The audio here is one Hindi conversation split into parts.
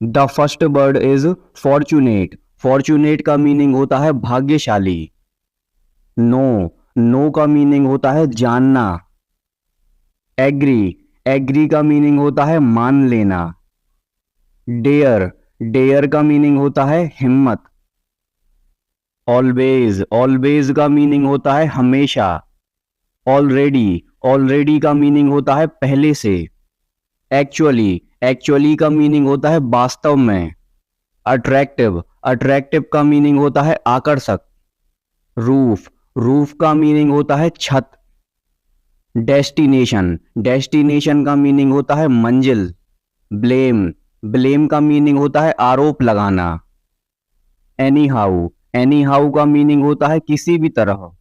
The first word is fortunate. Fortunate का मीनिंग होता है भाग्यशाली। नो, नो का मीनिंग होता है जानना। एग्री, एग्री का मीनिंग होता है मान लेना। डेयर, डेयर का मीनिंग होता है हिम्मत। ऑलवेज, ऑलवेज का मीनिंग होता है हमेशा। ऑलरेडी, ऑलरेडी का मीनिंग होता है पहले से। एक्चुअली, एक्चुअली का मीनिंग होता है वास्तव में। अट्रैक्टिव, अट्रैक्टिव का मीनिंग होता है आकर्षक। रूफ, रूफ का मीनिंग होता है छत। डेस्टिनेशन, डेस्टिनेशन का मीनिंग होता है मंजिल। ब्लेम, ब्लेम का मीनिंग होता है आरोप लगाना। एनी हाउ, एनी हाउ का मीनिंग होता है किसी भी तरह।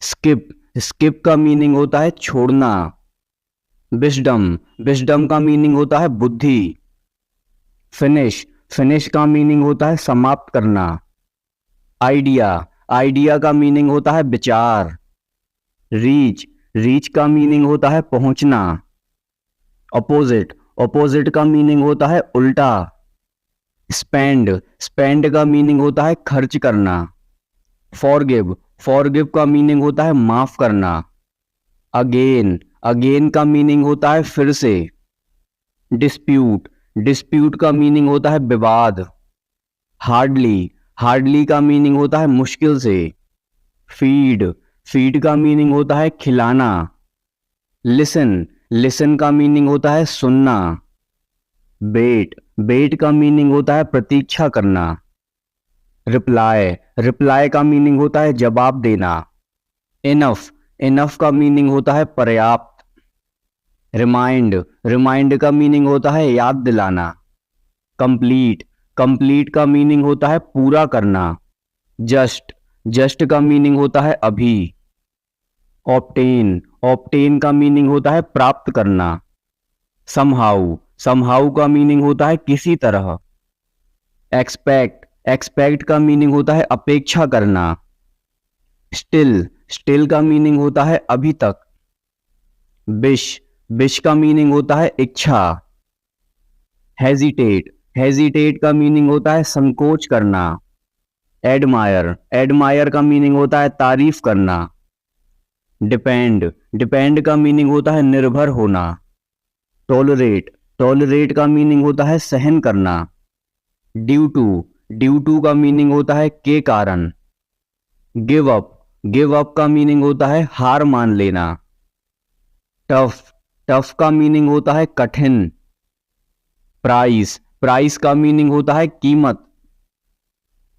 स्किप, स्किप का मीनिंग होता है छोड़ना। विजडम, विजडम का मीनिंग होता है बुद्धि। फिनिश, फिनिश का मीनिंग होता है समाप्त करना। आइडिया, आइडिया का मीनिंग होता है विचार। रीच, रीच का मीनिंग होता है पहुंचना। अपोजिट, अपोजिट का मीनिंग होता है उल्टा। स्पेंड, स्पेंड का मीनिंग होता है खर्च करना। फॉरगिव, फॉरगिव का मीनिंग होता है माफ करना। अगेन, अगेन का मीनिंग होता है फिर से। डिस्प्यूट, डिस्प्यूट का मीनिंग होता है विवाद। हार्डली, हार्डली का मीनिंग होता है मुश्किल से। फीड, फीड का मीनिंग होता है खिलाना। लिसन, लिसन का मीनिंग होता है सुनना। वेट, वेट का मीनिंग होता है प्रतीक्षा करना। रिप्लाई, रिप्लाई का मीनिंग होता है जवाब देना। इनफ, इनफ का मीनिंग होता है पर्याप्त। रिमाइंड, रिमाइंड का मीनिंग होता है याद दिलाना। कंप्लीट, कंप्लीट का मीनिंग होता है पूरा करना। जस्ट, जस्ट का मीनिंग होता है अभी। ऑब्टेन, ऑब्टेन का मीनिंग होता है प्राप्त करना। समहाउ, समहाउ का मीनिंग होता है किसी तरह। एक्सपेक्ट, एक्सपेक्ट का मीनिंग होता है अपेक्षा करना। स्टिल, स्टिल का मीनिंग होता है अभी तक। विश, विश का मीनिंग होता है इच्छा। हेजिटेट, हेजिटेट का मीनिंग होता है संकोच करना। एडमायर, एडमायर का मीनिंग होता है तारीफ करना। डिपेंड, डिपेंड का मीनिंग होता है निर्भर होना। टॉलरेट, टॉलरेट का मीनिंग होता है सहन करना। ड्यू टू, ड्यू टू का मीनिंग होता है के कारण। गिव अप, गिव अप का मीनिंग होता है हार मान लेना। टफ, टफ का मीनिंग होता है कठिन। प्राइस, प्राइस का मीनिंग होता है कीमत।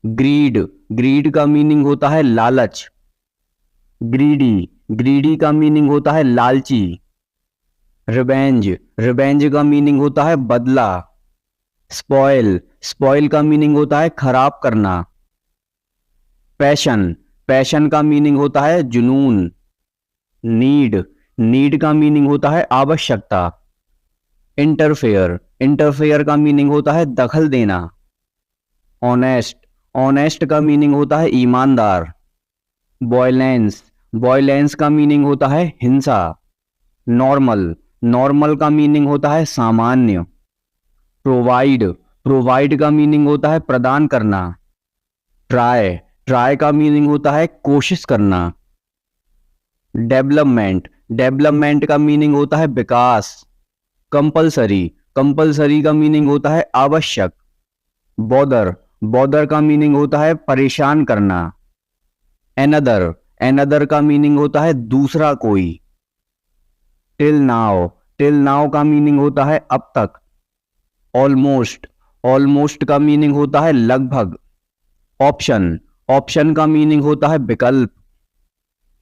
ग्रीड, ग्रीड का मीनिंग होता है लालच। ग्रीडी, ग्रीडी का मीनिंग होता है लालची। रिवेंज, रिवेंज का मीनिंग होता है बदला। स्पॉइल, स्पॉइल का मीनिंग होता है खराब करना। पैशन, पैशन का मीनिंग होता है जुनून। नीड, नीड का मीनिंग होता है आवश्यकता। इंटरफेयर, इंटरफेयर का मीनिंग होता है दखल देना। ऑनेस्ट, ऑनेस्ट का मीनिंग होता है ईमानदार। वॉयलेंस, वॉयलेंस का मीनिंग होता है हिंसा। नॉर्मल, नॉर्मल का मीनिंग होता है सामान्य। प्रोवाइड, प्रोवाइड का मीनिंग होता है प्रदान करना। ट्राई, ट्राई का मीनिंग होता है कोशिश करना। डेवलपमेंट, डेवलपमेंट का मीनिंग होता है विकास। कंपलसरी, कंपलसरी का मीनिंग होता है आवश्यक। बॉदर, बॉदर का मीनिंग होता है परेशान करना। एनदर, एनदर का मीनिंग होता है दूसरा कोई। टिल नाउ, टिल नाउ का मीनिंग होता है अब तक। ऑलमोस्ट, ऑलमोस्ट का मीनिंग होता है लगभग। ऑप्शन, ऑप्शन का मीनिंग होता है विकल्प।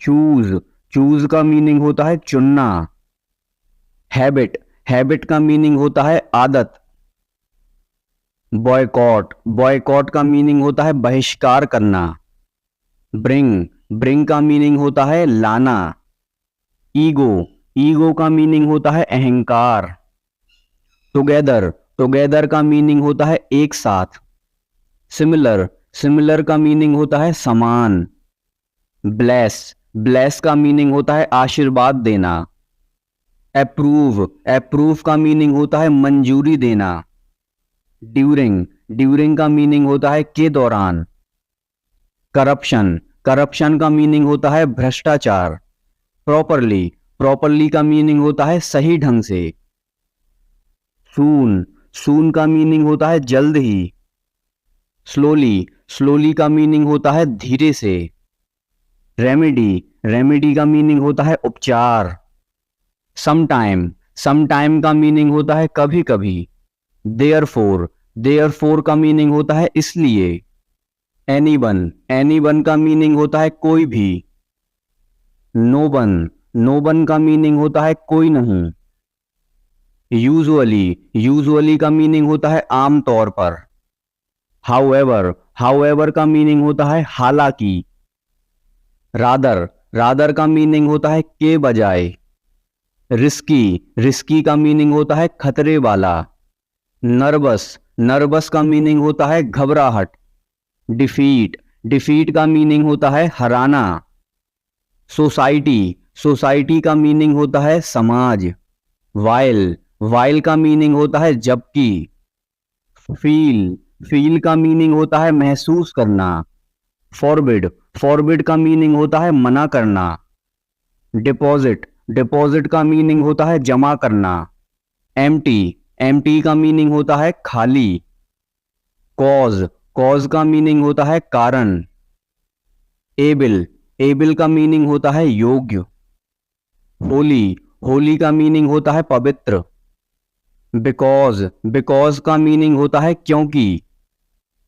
चूज, चूज का मीनिंग होता है चुनना। हैबिट, हैबिट का मीनिंग होता है आदत। बॉयकॉट, बॉयकॉट का मीनिंग होता है बहिष्कार करना। ब्रिंग, ब्रिंग का मीनिंग होता है लाना। ईगो, ईगो का मीनिंग होता है अहंकार। टुगेदर, टुगेदर का मीनिंग होता है एक साथ। सिमिलर, सिमिलर का मीनिंग होता है समान। ब्लेस, ब्लेस का मीनिंग होता है आशीर्वाद देना। अप्रूव, अप्रूव का मीनिंग होता है मंजूरी देना। ड्यूरिंग, ड्यूरिंग का मीनिंग होता है के दौरान। करप्शन, करप्शन का मीनिंग होता है भ्रष्टाचार। प्रॉपरली, प्रॉपरली का मीनिंग होता है सही ढंग से। सून, सून का मीनिंग होता है जल्द ही। स्लोली, स्लोली का मीनिंग होता है धीरे से। रेमेडी, रेमेडी का मीनिंग होता है उपचार। समटाइम, समटाइम का मीनिंग होता है कभी कभी। देयरफॉर, देयरफॉर का मीनिंग होता है इसलिए। एनीवन, एनीवन का मीनिंग होता है कोई भी। नोबन, नोबन का मीनिंग होता है कोई नहीं। यूजुअली, यूजुअली का मीनिंग होता है आम तौर पर। हाउएवर, हाउएवर का मीनिंग होता है हालांकि। रादर, रादर का मीनिंग होता है के बजाय। रिस्की, रिस्की का मीनिंग होता है खतरे वाला। नर्वस, नर्वस का मीनिंग होता है घबराहट। डिफीट, डिफीट का मीनिंग होता है हराना। सोसाइटी, सोसाइटी का मीनिंग होता है समाज। वाइल, वाइल का मीनिंग होता है जबकि। फील, फील का मीनिंग होता है महसूस करना। फॉरबिड, फॉरबिड का मीनिंग होता है मना करना। डिपॉजिट, डिपॉजिट का मीनिंग होता है जमा करना। एम्प्टी, एम्प्टी का मीनिंग होता है खाली। कॉज, कॉज का मीनिंग होता है कारण। एबिल, एबिल का मीनिंग होता है योग्य। होली, होली का मीनिंग होता है पवित्र। बिकॉज, बिकॉज का मीनिंग होता है क्योंकि।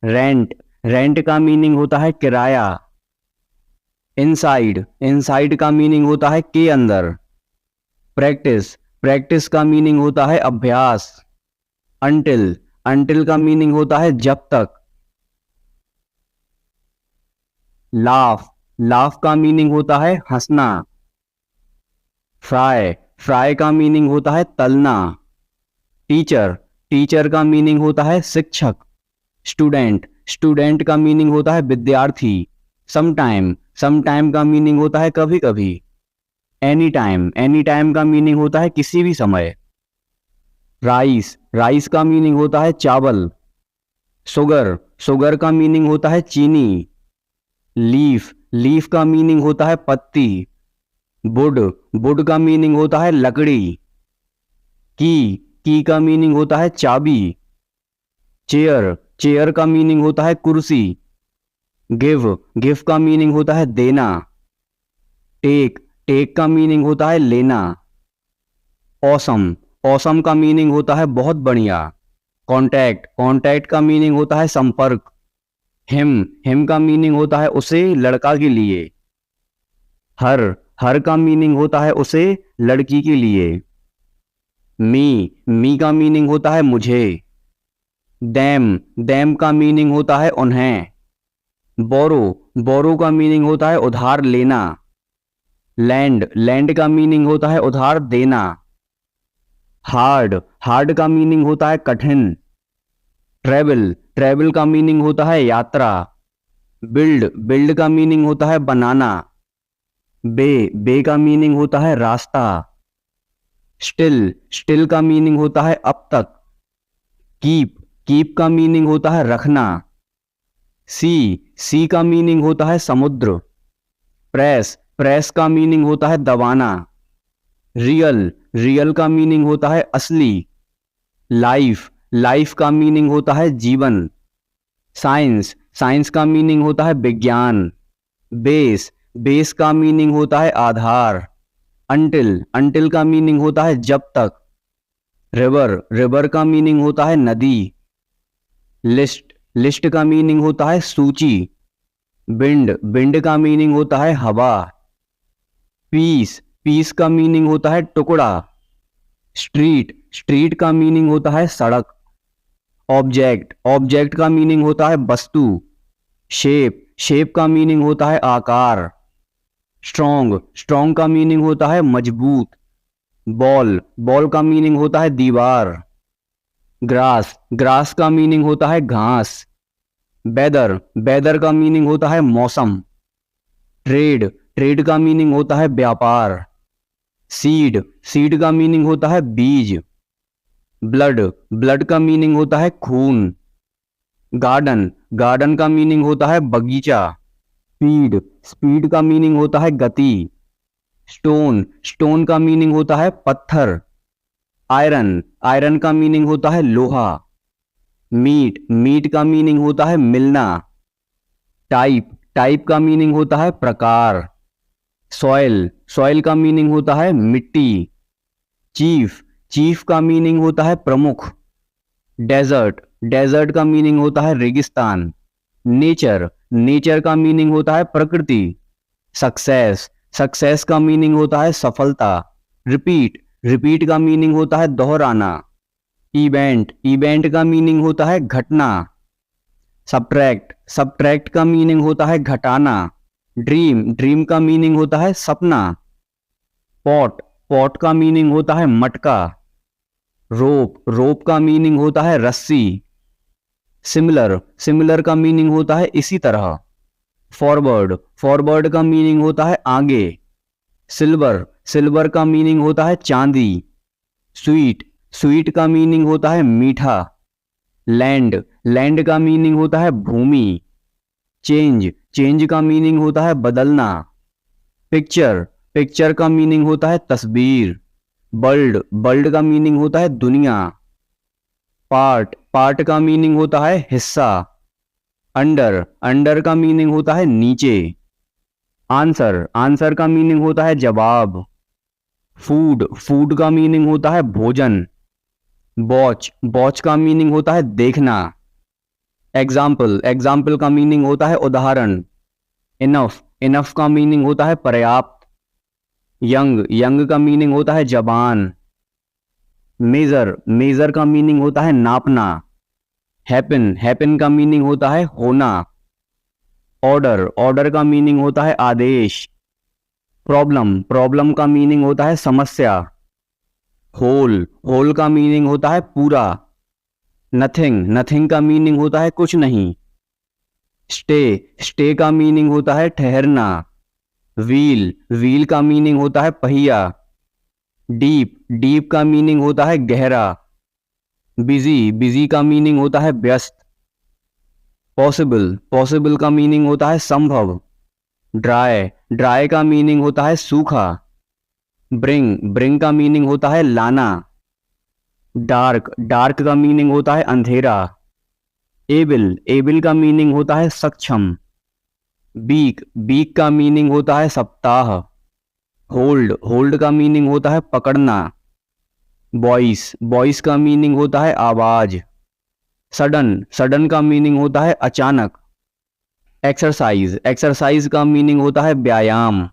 रेंट, रेंट का मीनिंग होता है किराया। इनसाइड, इनसाइड का मीनिंग होता है के अंदर। प्रैक्टिस, प्रैक्टिस का मीनिंग होता है अभ्यास। अंटिल, अंटिल का मीनिंग होता है जब तक। लाफ, लाफ का मीनिंग होता है हंसना। फ्राई, फ्राई का मीनिंग होता है तलना। टीचर, टीचर का मीनिंग होता है शिक्षक। स्टूडेंट, स्टूडेंट का मीनिंग होता है विद्यार्थी। समटाइम, समटाइम का मीनिंग होता है कभी कभी। एनी टाइम, एनी टाइम का मीनिंग होता है किसी भी समय। राइस, राइस का मीनिंग होता है चावल। शुगर, शुगर का मीनिंग होता है चीनी। लीफ, लीफ का मीनिंग होता है पत्ती। वुड, वुड का मीनिंग होता है लकड़ी। की का मीनिंग होता है चाबी। चेयर, चेयर का मीनिंग होता है कुर्सी। गिव, गिव का मीनिंग होता है देना। टेक, टेक का मीनिंग होता है लेना। ऑसम, ऑसम का मीनिंग होता है बहुत बढ़िया। कॉन्टैक्ट, कॉन्टैक्ट का मीनिंग होता है संपर्क। हिम का मीनिंग होता है उसे, लड़का के लिए। हर, हर का मीनिंग होता है उसे, लड़की के लिए। मी का मीनिंग होता है मुझे। डैम, डैम का मीनिंग होता है उन्हें। बोरो, बोरो का मीनिंग होता है उधार लेना। लैंड, लैंड का मीनिंग होता है उधार देना। हार्ड, हार्ड का मीनिंग होता है कठिन। ट्रेवल, ट्रेवल का मीनिंग होता है यात्रा। बिल्ड, बिल्ड का मीनिंग होता है बनाना। बे, बे का मीनिंग होता है रास्ता। स्टिल, स्टिल का मीनिंग होता है अब तक। कीप, कीप का मीनिंग होता है रखना। सी का मीनिंग होता है समुद्र। प्रेस, प्रेस का मीनिंग होता है दबाना। रियल, रियल का मीनिंग होता है असली। लाइफ, लाइफ का मीनिंग होता है जीवन। साइंस, साइंस का मीनिंग होता है विज्ञान। बेस, बेस का मीनिंग होता है आधार। अंटिल, अंटिल का मीनिंग होता है जब तक। रिवर, रिवर का मीनिंग होता है नदी। लिस्ट, लिस्ट का मीनिंग होता है सूची। विंड, विंड का मीनिंग होता है हवा। पीस, पीस का मीनिंग होता है टुकड़ा। स्ट्रीट, स्ट्रीट का मीनिंग होता है सड़क। ऑब्जेक्ट, ऑब्जेक्ट का मीनिंग होता है वस्तु। शेप, शेप का मीनिंग होता है आकार। स्ट्रॉन्ग, स्ट्रॉन्ग का मीनिंग होता है मजबूत। बॉल, बॉल का मीनिंग होता है दीवार। ग्रास, ग्रास का मीनिंग होता है घास। वेदर, वेदर का मीनिंग होता है मौसम। ट्रेड, ट्रेड का मीनिंग होता है व्यापार। सीड, सीड का मीनिंग होता है बीज। ब्लड, ब्लड का मीनिंग होता है खून। गार्डन, गार्डन का मीनिंग होता है बगीचा। स्पीड, स्पीड का मीनिंग होता है गति। स्टोन, स्टोन का मीनिंग होता है पत्थर। आयरन, आयरन का मीनिंग होता है लोहा। मीट, मीट का मीनिंग होता है मिलना। टाइप, टाइप का मीनिंग होता है प्रकार। सॉइल, सॉइल का मीनिंग होता है मिट्टी। चीफ, चीफ का मीनिंग होता है प्रमुख। डेजर्ट, डेजर्ट का मीनिंग होता है रेगिस्तान। नेचर, नेचर का मीनिंग होता है प्रकृति। सक्सेस, सक्सेस का मीनिंग होता है सफलता। रिपीट, रिपीट का मीनिंग होता है दोहराना। इवेंट, इवेंट का मीनिंग होता है घटना। सब्ट्रैक्ट, सब्ट्रैक्ट का मीनिंग होता है घटाना। ड्रीम, ड्रीम का मीनिंग होता है सपना। पॉट, पॉट का मीनिंग होता है मटका। रोप, रोप का मीनिंग होता है रस्सी। सिमिलर, सिमिलर का मीनिंग होता है इसी तरह। फॉरवर्ड, फॉरवर्ड का मीनिंग होता है आगे। सिल्वर, सिल्वर का मीनिंग होता है चांदी। स्वीट, स्वीट का मीनिंग होता है मीठा। लैंड, लैंड का मीनिंग होता है भूमि। चेंज, चेंज का मीनिंग होता है बदलना। पिक्चर, पिक्चर का मीनिंग होता है तस्वीर। वर्ल्ड, वर्ल्ड का मीनिंग होता है दुनिया। पार्ट, पार्ट का मीनिंग होता है हिस्सा। अंडर, अंडर का मीनिंग होता है नीचे। आंसर, आंसर का मीनिंग होता है जवाब। फूड, फूड का मीनिंग होता है भोजन। वॉच, वॉच का मीनिंग होता है देखना। एग्जाम्पल, एग्जाम्पल का मीनिंग होता है उदाहरण। इनफ, इनफ का मीनिंग होता है पर्याप्त। यंग, यंग का मीनिंग होता है जवान। मेजर, मेजर का मीनिंग होता है नापना। हैपन, हैपन का मीनिंग होता है होना। ऑर्डर, ऑर्डर का मीनिंग होता है आदेश। प्रॉब्लम, प्रॉब्लम का मीनिंग होता है समस्या। होल, होल का मीनिंग होता है पूरा। नथिंग, नथिंग का मीनिंग होता है कुछ नहीं। स्टे, स्टे का मीनिंग होता है ठहरना। व्हील, व्हील का मीनिंग होता है पहिया। डीप, डीप का मीनिंग होता है गहरा। बिजी, बिजी का मीनिंग होता है व्यस्त। पॉसिबल, पॉसिबल का मीनिंग होता है संभव। ड्राई, ड्राई का मीनिंग होता है सूखा। ब्रिंग, ब्रिंग का मीनिंग होता है लाना। डार्क, डार्क का मीनिंग होता है अंधेरा। एबल, एबल का मीनिंग होता है सक्षम। बीक, बीक का मीनिंग होता है सप्ताह। होल्ड, होल्ड का मीनिंग होता है पकड़ना। वॉइस, वॉइस का मीनिंग होता है आवाज। सडन, सडन का मीनिंग होता है अचानक। एक्सरसाइज, एक्सरसाइज का मीनिंग होता है व्यायाम।